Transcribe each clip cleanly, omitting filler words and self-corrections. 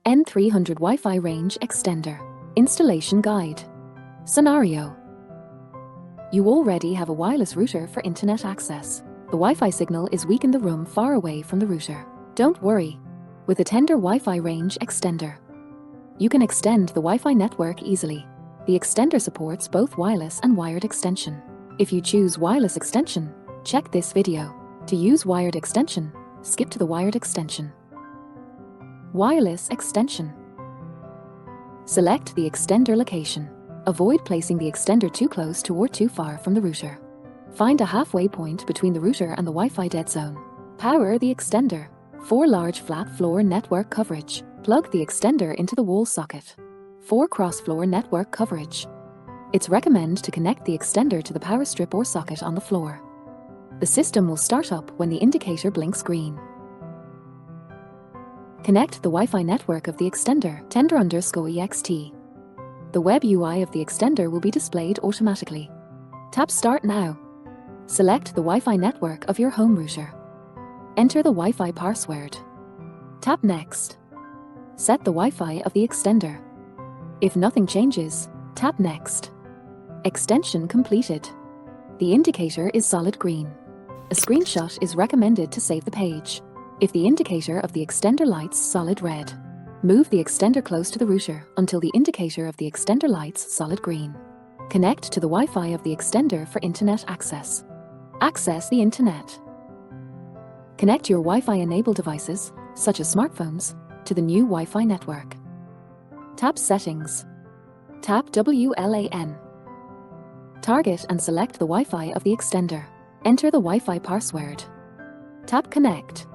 N300 Wi-Fi Range Extender. Installation Guide. Scenario. You already have a wireless router for internet access. The Wi-Fi signal is weak in the room far away from the router. Don't worry. With the Tenda Wi-Fi Range Extender, you can extend the Wi-Fi network easily. The extender supports both wireless and wired extension. If you choose wireless extension, check this video. To use wired extension, skip to the wired extension. Wireless extension. Select the extender location. Avoid placing the extender too close to or too far from the router. Find a halfway point between the router and the Wi-Fi dead zone. Power the extender. For large flat floor network coverage, plug the extender into the wall socket. For cross-floor network coverage, it's recommended to connect the extender to the power strip or socket on the floor. The system will start up when the indicator blinks green. Connect the Wi-Fi network of the extender, 𝗓𝗓𝗏𝗏𝗏. The web UI of the extender will be displayed automatically. Tap Start Now. Select the Wi-Fi network of your home router. Enter the Wi-Fi password. Tap Next. Set the Wi-Fi of the extender. If nothing changes, tap Next. Extension completed. The indicator is solid green. A screenshot is recommended to save the page. If the indicator of the extender lights solid red, move the extender close to the router until the indicator of the extender lights solid green. Connect to the Wi-Fi of the extender for internet access. Access the internet. Connect your Wi-Fi-enabled devices, such as smartphones, to the new Wi-Fi network. Tap Settings. Tap WLAN. Target and select the Wi-Fi of the extender. Enter the Wi-Fi password. Tap Connect.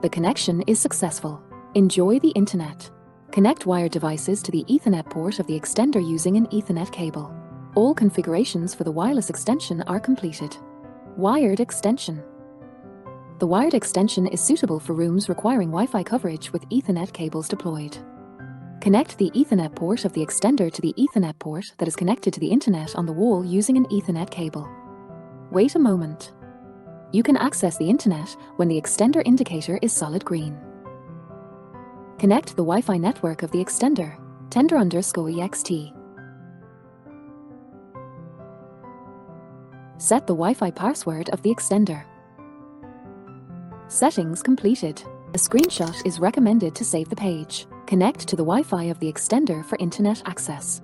The connection is successful. Enjoy the internet. Connect wired devices to the Ethernet port of the extender using an Ethernet cable. All configurations for the wireless extension are completed. Wired extension. The wired extension is suitable for rooms requiring Wi-Fi coverage with Ethernet cables deployed. Connect the Ethernet port of the extender to the Ethernet port that is connected to the internet on the wall using an Ethernet cable. Wait a moment. You can access the internet when the extender indicator is solid green. Connect the Wi-Fi network of the extender, 𝗓𝗓𝗏𝗏𝗏𝗏. Set the Wi-Fi password of the extender. Settings completed. A screenshot is recommended to save the page. Connect to the Wi-Fi of the extender for internet access.